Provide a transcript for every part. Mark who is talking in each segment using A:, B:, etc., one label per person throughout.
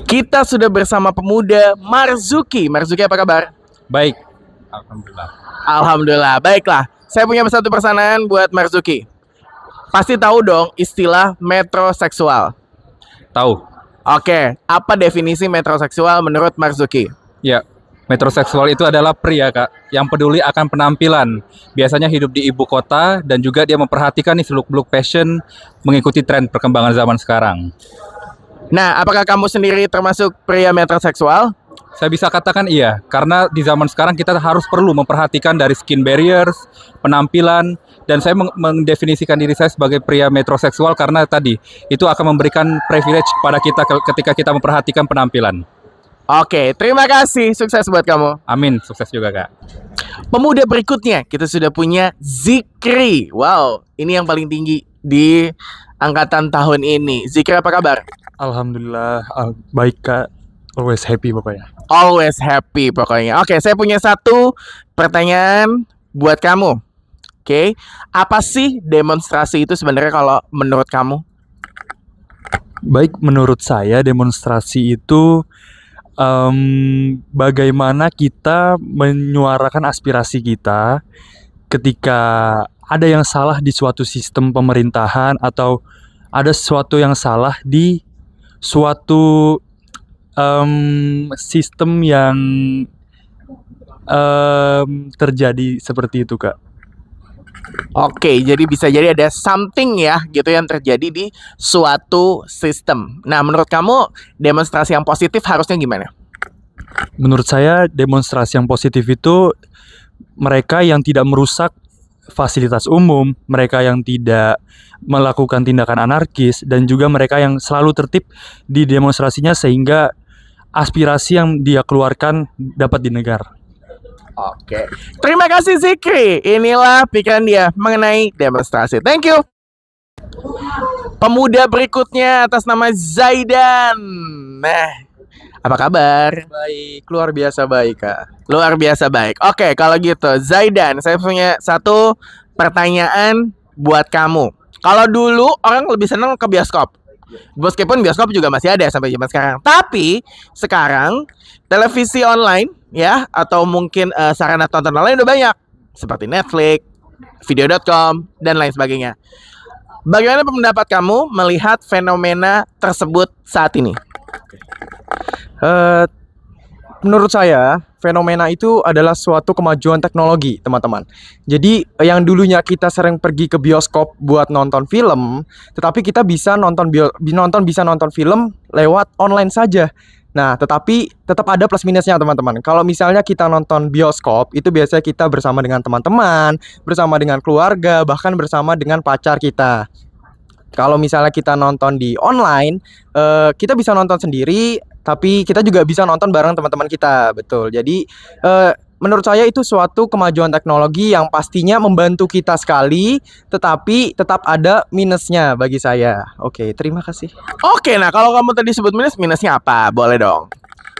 A: Kita sudah bersama pemuda Marzuki. Marzuki, apa kabar?
B: Baik, alhamdulillah.
A: Alhamdulillah. Baiklah, saya punya satu pertanyaan buat Marzuki. Pasti tahu dong istilah metroseksual.
B: Tahu?
A: Oke, apa definisi metroseksual menurut Marzuki?
B: Ya, metroseksual itu adalah pria, Kak, yang peduli akan penampilan. Biasanya hidup di ibu kota dan juga dia memperhatikan nih seluk-beluk fashion mengikuti tren perkembangan zaman sekarang.
A: Nah, apakah kamu sendiri termasuk pria metroseksual?
B: Saya bisa katakan iya, karena di zaman sekarang kita harus perlu memperhatikan dari skin barriers, penampilan, dan saya mendefinisikan diri saya sebagai pria metroseksual karena tadi itu akan memberikan privilege kepada kita ketika kita memperhatikan penampilan.
A: Oke, terima kasih. Sukses buat kamu.
B: Amin, sukses juga, Kak.
A: Pemuda berikutnya, kita sudah punya Zikri. Wow, ini yang paling tinggi di angkatan tahun ini. Zikri, apa kabar?
C: Alhamdulillah, baik Kak. Always happy Bapak ya.
A: Always happy pokoknya. Oke, saya punya satu pertanyaan buat kamu. Oke, apa sih demonstrasi itu sebenarnya kalau menurut kamu?
C: Baik, menurut saya demonstrasi itu bagaimana kita menyuarakan aspirasi kita ketika ada yang salah di suatu sistem pemerintahan atau ada sesuatu yang salah di suatu sistem yang terjadi seperti itu, Kak.
A: Oke, jadi bisa jadi ada something ya gitu yang terjadi di suatu sistem. Nah, menurut kamu demonstrasi yang positif harusnya gimana?
C: Menurut saya demonstrasi yang positif itu mereka yang tidak merusak fasilitas umum, mereka yang tidak melakukan tindakan anarkis, dan juga mereka yang selalu tertib di demonstrasinya sehingga aspirasi yang dia keluarkan dapat didengar.
A: Oke, terima kasih Zikri. Inilah pikiran dia mengenai demonstrasi. Thank you. Pemuda berikutnya atas nama Zaidan. Nah, apa kabar?
D: Baik, luar biasa baik, Kak.
A: Luar biasa baik. Oke, kalau gitu Zaidan, saya punya satu pertanyaan buat kamu. Kalau dulu orang lebih senang ke bioskop, meskipun bioskop juga masih ada sampai zaman sekarang. Tapi sekarang televisi online ya, atau mungkin sarana tonton lain udah banyak, seperti Netflix, video.com, dan lain sebagainya. Bagaimana pendapat kamu melihat fenomena tersebut saat ini?
D: Menurut saya, fenomena itu adalah suatu kemajuan teknologi, teman-teman. Jadi, yang dulunya kita sering pergi ke bioskop buat nonton film, tetapi kita bisa nonton film lewat online saja. Nah, tetapi tetap ada plus minusnya, teman-teman. Kalau misalnya kita nonton bioskop, itu biasanya kita bersama dengan teman-teman, bersama dengan keluarga, bahkan bersama dengan pacar kita. Kalau misalnya kita nonton di online, kita bisa nonton sendiri, tapi kita juga bisa nonton bareng teman-teman kita, betul. Jadi, menurut saya itu suatu kemajuan teknologi yang pastinya membantu kita sekali, tetapi tetap ada minusnya bagi saya. Oke, terima kasih.
A: Oke, nah kalau kamu tadi sebut minusnya apa? Boleh dong.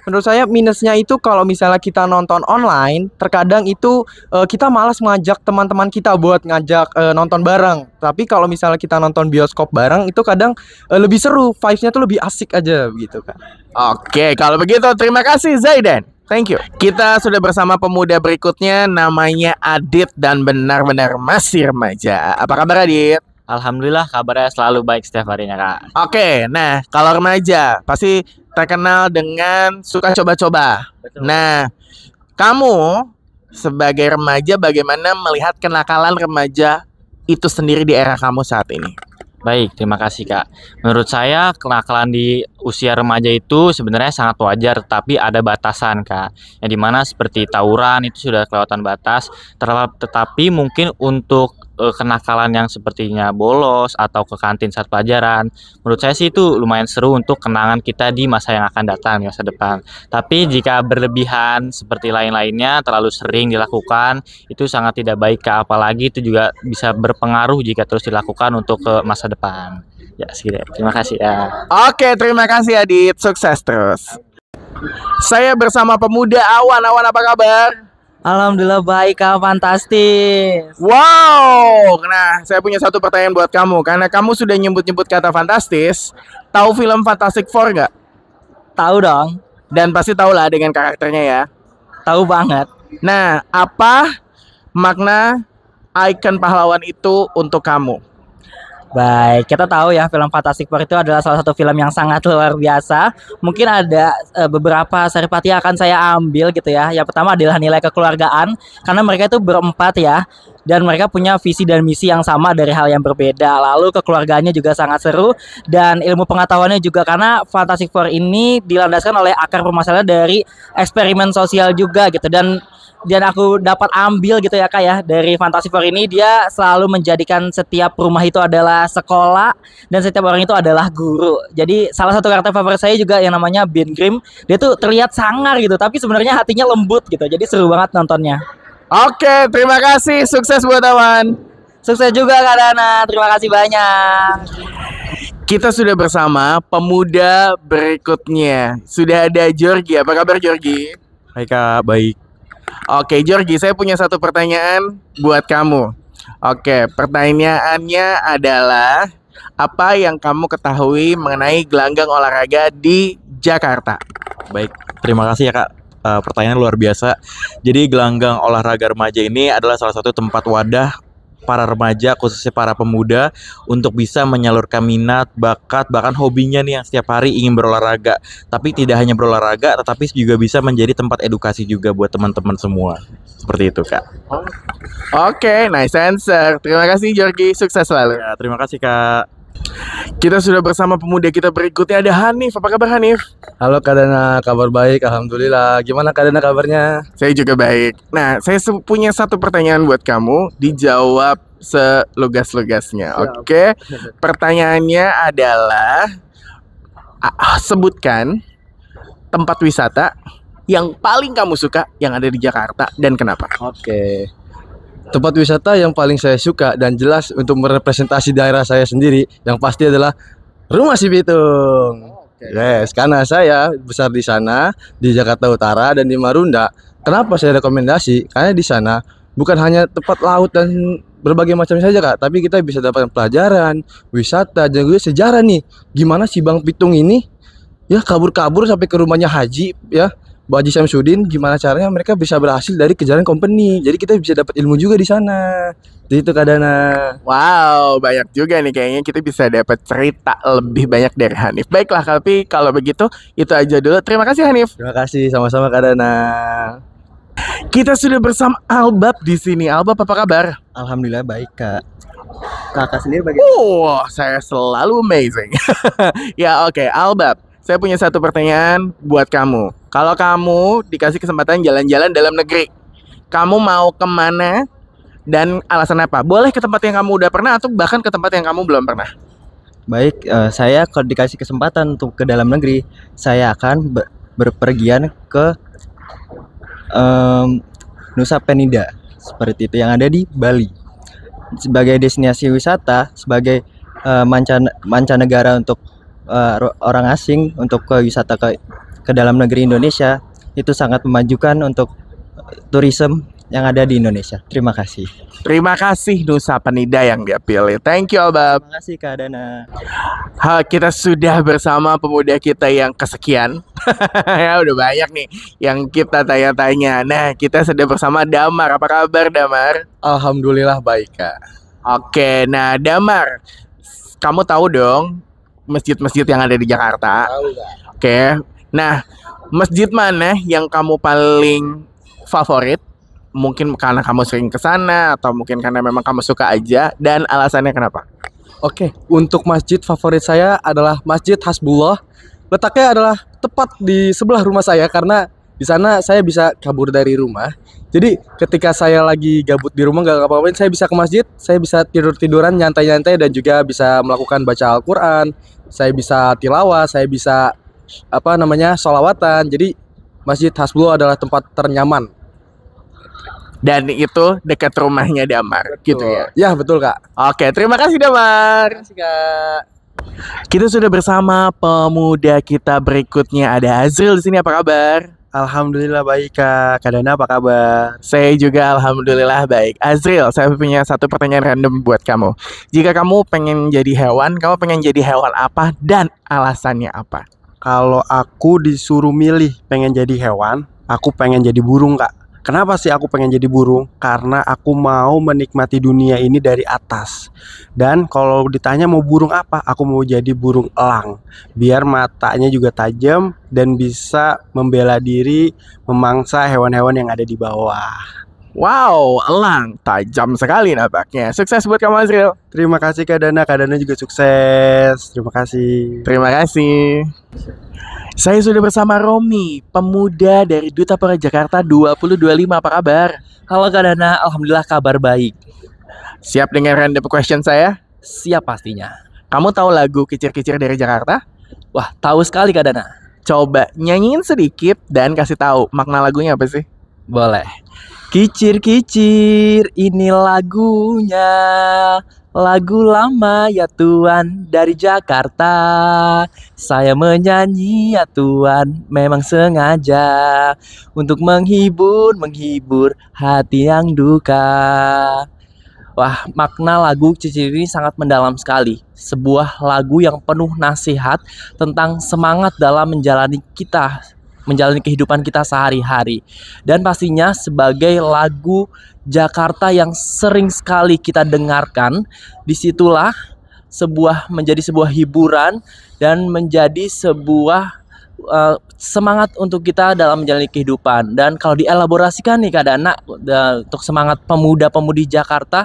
D: Menurut saya minusnya itu kalau misalnya kita nonton online, terkadang itu kita malas mengajak teman-teman kita buat ngajak nonton bareng. Tapi kalau misalnya kita nonton bioskop bareng, itu kadang lebih seru, vibes-nya tuh lebih asik aja begitu, Kak.
A: Oke, kalau begitu terima kasih Zaidan. Thank you. Kita sudah bersama pemuda berikutnya, namanya Adit dan benar-benar masih remaja. Apa kabar Adit?
E: Alhamdulillah kabarnya selalu baik setiap harinya, Kak.
A: Oke, nah kalau remaja pasti terkenal dengan suka coba-coba.
E: Betul.
A: Nah, kamu sebagai remaja bagaimana melihat kenakalan remaja itu sendiri di era kamu saat ini?
E: Baik, terima kasih, Kak. Menurut saya kenakalan di usia remaja itu sebenarnya sangat wajar, tapi ada batasan, Kak. Yang dimana seperti tawuran itu sudah kelewatan batas, tetapi mungkin untuk kenakalan yang sepertinya bolos atau ke kantin saat pelajaran, menurut saya sih itu lumayan seru untuk kenangan kita di masa yang akan datang, di masa depan. Tapi jika berlebihan seperti lain-lainnya, terlalu sering dilakukan, itu sangat tidak baik, Kak. Apalagi itu juga bisa berpengaruh jika terus dilakukan untuk ke masa depan. Ya, segitu. Terima kasih ya.
A: Oke, terima kasih Adit. Sukses terus. Saya bersama pemuda Awan. Awan, apa kabar?
F: Alhamdulillah baik, Kak. Fantastis.
A: Wow. Nah, saya punya satu pertanyaan buat kamu. Karena kamu sudah nyebut-nyebut kata fantastis. Tahu film Fantastic Four nggak?
F: Tahu dong,
A: Dan pasti tahu lah dengan karakternya ya.
F: tahu banget.
A: Nah, apa makna ikon pahlawan itu untuk kamu?
F: Baik, kita tahu ya film Fantastic Four itu adalah salah satu film yang sangat luar biasa. Mungkin ada beberapa saripati yang akan saya ambil gitu ya. Yang pertama adalah nilai kekeluargaan, karena mereka itu berempat ya, dan mereka punya visi dan misi yang sama dari hal yang berbeda. Lalu kekeluargaannya juga sangat seru, dan ilmu pengetahuannya juga, karena Fantastic Four ini dilandaskan oleh akar permasalahan dari eksperimen sosial juga gitu. Dan aku dapat ambil gitu ya Kak ya, dari Fantastic Four ini dia selalu menjadikan setiap rumah itu adalah sekolah dan setiap orang itu adalah guru. Jadi salah satu karakter favorit saya juga yang namanya Ben Grimm. Dia tuh terlihat sangar gitu, tapi sebenarnya hatinya lembut gitu. Jadi seru banget nontonnya.
A: Oke, terima kasih. Sukses buat Awan.
F: Sukses juga Kak Dana. Terima kasih banyak.
A: Kita sudah bersama pemuda berikutnya. Sudah ada Georgie. Apa kabar Georgie?
D: Hai Kak, baik.
A: Oke, Georgie, saya punya satu pertanyaan buat kamu. Oke, pertanyaannya adalah apa yang kamu ketahui mengenai gelanggang olahraga di Jakarta?
G: Baik, terima kasih ya Kak. Pertanyaan luar biasa. Jadi gelanggang olahraga remaja ini adalah salah satu tempat wadah para remaja, khususnya para pemuda, untuk bisa menyalurkan minat, bakat, bahkan hobinya nih yang setiap hari ingin berolahraga. Tapi tidak hanya berolahraga, tetapi juga bisa menjadi tempat edukasi juga buat teman-teman semua. Seperti itu Kak.
A: Oke, nice answer. Terima kasih Georgie, sukses selalu.
G: Ya, terima kasih Kak.
A: Kita sudah bersama pemuda kita berikutnya, ada Hanif. Apa kabar Hanif?
H: Halo Kak Dana, kabar baik, alhamdulillah. Gimana Kak Dana kabarnya?
A: Saya juga baik. Nah, saya punya satu pertanyaan buat kamu, dijawab selugas-lugasnya. Oke. Pertanyaannya adalah sebutkan tempat wisata yang paling kamu suka yang ada di Jakarta dan kenapa?
H: Oke. Tempat wisata yang paling saya suka dan jelas untuk merepresentasi daerah saya sendiri yang pasti adalah Rumah Si Pitung. Yes, karena saya besar di sana, di Jakarta Utara dan di Marunda. Kenapa saya rekomendasi? Karena di sana bukan hanya tempat laut dan berbagai macam saja Kak, tapi kita bisa dapatkan pelajaran, wisata, dan juga sejarah nih. Gimana si Bang Pitung ini ya kabur-kabur sampai ke rumahnya Haji ya, Haji Samsudin, gimana caranya mereka bisa berhasil dari kejaran company. Jadi kita bisa dapat ilmu juga di sana. Itu Kak Dana.
A: Wow, banyak juga nih kayaknya kita bisa dapat cerita lebih banyak dari Hanif. Baiklah, tapi kalau begitu itu aja dulu. Terima kasih Hanif.
H: Terima kasih, sama-sama Kak Dana.
A: Kita sudah bersama Albab di sini. Albab, apa kabar?
H: Alhamdulillah baik Kak. Kakak sendiri bagaimana?
A: Saya selalu amazing. Ya oke, Albab. Saya punya satu pertanyaan buat kamu. Kalau kamu dikasih kesempatan jalan-jalan dalam negeri, kamu mau kemana dan alasan apa? Boleh ke tempat yang kamu udah pernah atau bahkan ke tempat yang kamu belum pernah.
H: Baik, saya kalau dikasih kesempatan untuk ke dalam negeri, saya akan berpergian ke Nusa Penida, seperti itu yang ada di Bali. Sebagai destinasi wisata, sebagai mancanegara untuk orang asing untuk ke wisata ke dalam negeri Indonesia, itu sangat memajukan untuk tourism yang ada di Indonesia. Terima kasih.
A: Terima kasih Nusa Penida yang dia pilih. Thank you Albab.
H: Terima kasih Kak Dana.
A: Kita sudah bersama pemuda kita yang kesekian. Ya udah banyak nih yang kita tanya-tanya. Nah, kita sudah bersama Damar. Apa kabar Damar?
H: Alhamdulillah baik Kak.
A: Oke, nah Damar, kamu tahu dong masjid-masjid yang ada di Jakarta?
H: Tahu Kak.
A: Oke, nah masjid mana yang kamu paling favorit? Mungkin karena kamu sering ke sana atau mungkin karena memang kamu suka aja, dan alasannya kenapa?
H: Oke, untuk masjid favorit saya adalah Masjid Hasbullah. Letaknya adalah tepat di sebelah rumah saya karena di sana saya bisa kabur dari rumah. Jadi ketika saya lagi gabut di rumah nggak ngapa-ngapain, saya bisa ke masjid, saya bisa tidur-tiduran nyantai-nyantai dan juga bisa melakukan baca Al-Quran, saya bisa tilawah, saya bisa sholawatan. Jadi Masjid Hasbullah adalah tempat ternyaman.
A: Dan itu dekat rumahnya Damar, gitu ya?
H: Ya betul Kak.
A: Oke, terima kasih Damar.
H: Terima kasih Kak.
A: Kita sudah bersama pemuda kita berikutnya, ada Azril di sini. Apa kabar?
H: Alhamdulillah baik Kak. Kak Dana apa kabar?
A: Saya juga alhamdulillah baik. Azril, saya punya satu pertanyaan random buat kamu. Jika kamu pengen jadi hewan, kamu pengen jadi hewan apa dan alasannya apa?
I: Kalau aku disuruh milih pengen jadi hewan, aku pengen jadi burung, Kak. Kenapa sih aku pengen jadi burung? Karena aku mau menikmati dunia ini dari atas. Dan kalau ditanya mau burung apa, aku mau jadi burung elang. Biar matanya juga tajam dan bisa membela diri, memangsa hewan-hewan yang ada di bawah.
A: Wow, elang. Tajam sekali nampaknya. Sukses buat kamu, Azril.
I: Terima kasih Kak Dana. Kak Dana juga sukses. Terima kasih.
A: Terima kasih. Saya sudah bersama Romi, pemuda dari Duta Pora Jakarta 2025. Apa kabar?
F: Halo Kak Dana, alhamdulillah kabar baik.
A: Siap dengan random question saya?
F: Siap pastinya.
A: Kamu tahu lagu Kicir-Kicir dari Jakarta?
F: Wah, tahu sekali Kak Dana.
A: Coba nyanyiin sedikit dan kasih tahu makna lagunya apa sih?
F: Boleh. Kicir-kicir, ini lagunya. Lagu lama ya Tuan dari Jakarta. Saya menyanyi ya Tuan, memang sengaja untuk menghibur hati yang duka. Wah, makna lagu Kicir ini sangat mendalam sekali. Sebuah lagu yang penuh nasihat tentang semangat dalam menjalani kehidupan kita sehari-hari. Dan pastinya sebagai lagu Jakarta yang sering sekali kita dengarkan, disitulah menjadi sebuah hiburan dan menjadi sebuah semangat untuk kita dalam menjalani kehidupan. Dan kalau dielaborasikan nih Kak Dana, untuk semangat pemuda-pemudi Jakarta,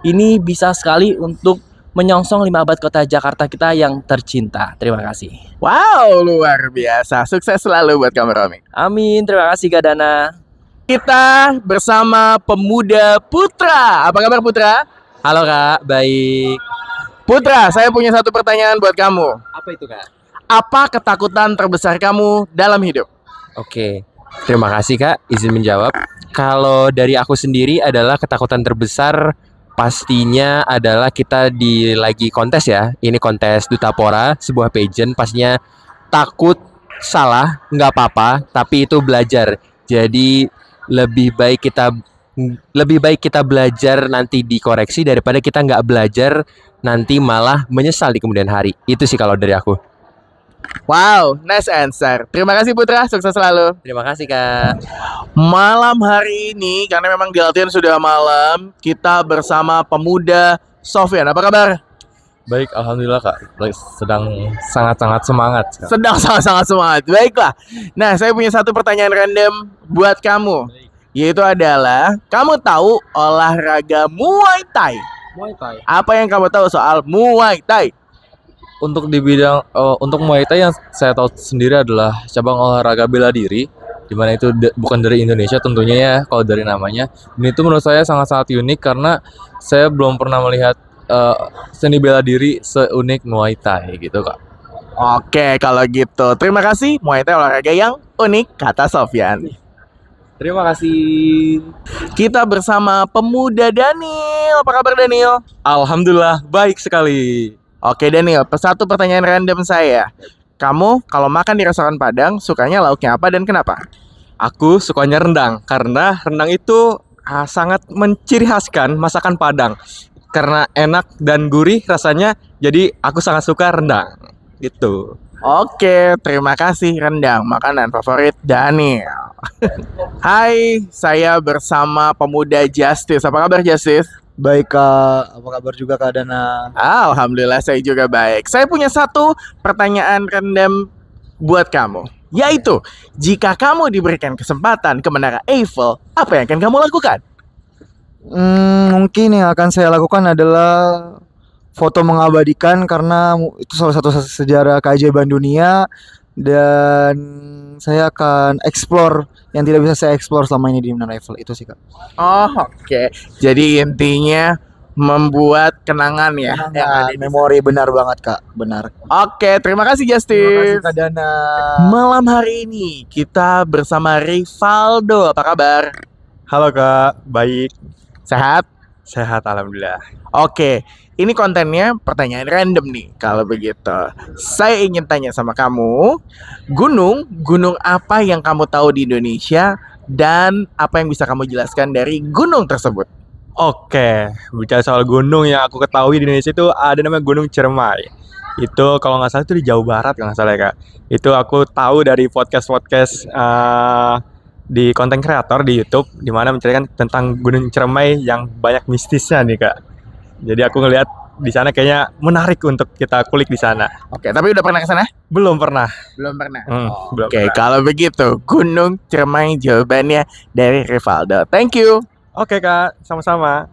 F: ini bisa sekali untuk menyongsong 5 abad kota Jakarta kita yang tercinta. Terima kasih.
A: Wow, luar biasa. Sukses selalu buat kamu, Romi.
F: Amin, terima kasih Kak Dana.
A: Kita bersama pemuda Putra. Apa kabar Putra?
J: Halo Kak, baik.
A: Putra, saya punya satu pertanyaan buat kamu.
J: Apa itu Kak?
A: Apa ketakutan terbesar kamu dalam hidup?
J: Oke, terima kasih Kak, izin menjawab. Kalau dari aku sendiri adalah ketakutan terbesar pastinya adalah kita lagi kontes ya. Ini kontes Duta Pora, sebuah pageant. Pastinya takut salah, nggak apa-apa, tapi itu belajar. Jadi lebih baik kita belajar nanti dikoreksi daripada kita nggak belajar nanti malah menyesal di kemudian hari. Itu sih kalau dari aku.
A: Wow, nice answer. Terima kasih Putra, sukses selalu.
J: Terima kasih Kak.
A: Malam hari ini, karena memang di latihan sudah malam, kita bersama pemuda Sofyan. Apa kabar?
C: Baik, alhamdulillah Kak. Sedang sangat-sangat semangat. Kak.
A: Sedang sangat-sangat semangat. Baiklah. Nah, saya punya satu pertanyaan random buat kamu. Yaitu adalah, kamu tahu olahraga Muay Thai?
C: Muay Thai.
A: Apa yang kamu tahu soal Muay Thai?
C: Untuk di bidang untuk Muay Thai yang saya tahu sendiri adalah cabang olahraga bela diri, di mana itu bukan dari Indonesia tentunya ya kalau dari namanya. Dan itu menurut saya sangat-sangat unik karena saya belum pernah melihat seni bela diri seunik Muay Thai gitu Kak.
A: Oke, kalau gitu. Terima kasih. Muay Thai olahraga yang unik, kata Sofyan.
J: Terima kasih.
A: Kita bersama pemuda Daniel. Apa kabar Daniel?
J: Alhamdulillah baik sekali.
A: Oke Daniel, satu pertanyaan random saya. Kamu kalau makan di restoran Padang sukanya lauknya apa dan kenapa?
J: Aku sukanya rendang karena rendang itu sangat menciri khaskan masakan Padang. Karena enak dan gurih rasanya, jadi aku sangat suka rendang. Gitu.
A: Oke, terima kasih rendang, makanan favorit Daniel. Hai, saya bersama pemuda Justice. Apa kabar Justice?
H: Baik Kak, apa kabar juga Kak Dana?
A: Alhamdulillah saya juga baik. Saya punya satu pertanyaan random buat kamu. Yaitu, jika kamu diberikan kesempatan ke Menara Eiffel, apa yang akan kamu lakukan?
H: Mungkin yang akan saya lakukan adalah foto mengabadikan karena itu salah satu sejarah keajaiban dunia dan saya akan explore yang tidak bisa saya explore selama ini di Menara Eiffel. Itu sih Kak.
A: Oh oke. Jadi intinya membuat kenangan ya.
H: Memori benar banget Kak, benar.
A: Oke, terima kasih Justin.
H: Terima kasih Kak Dana.
A: Malam hari ini kita bersama Rivaldo. Apa kabar?
K: Halo Kak, baik.
A: Sehat?
K: Sehat alhamdulillah.
A: Oke, ini kontennya pertanyaan random nih. Kalau begitu, saya ingin tanya sama kamu, gunung apa yang kamu tahu di Indonesia dan apa yang bisa kamu jelaskan dari gunung tersebut?
K: Oke, bicara soal gunung yang aku ketahui di Indonesia itu ada namanya Gunung Ciremai. Itu kalau nggak salah itu di Jawa Barat kalau nggak salah ya Kak. Itu aku tahu dari podcast di konten kreator di YouTube, di mana menceritakan tentang Gunung Ciremai yang banyak mistisnya nih Kak. Jadi aku ngelihat di sana kayaknya menarik untuk kita kulik di sana.
A: Oke, tapi udah pernah ke sana?
K: Belum pernah.
A: Belum pernah.
K: Belum
A: Oke,
K: pernah.
A: kalau begitu Gunung Ciremai jawabannya dari Rivaldo. Thank you.
K: Oke Kak, sama-sama.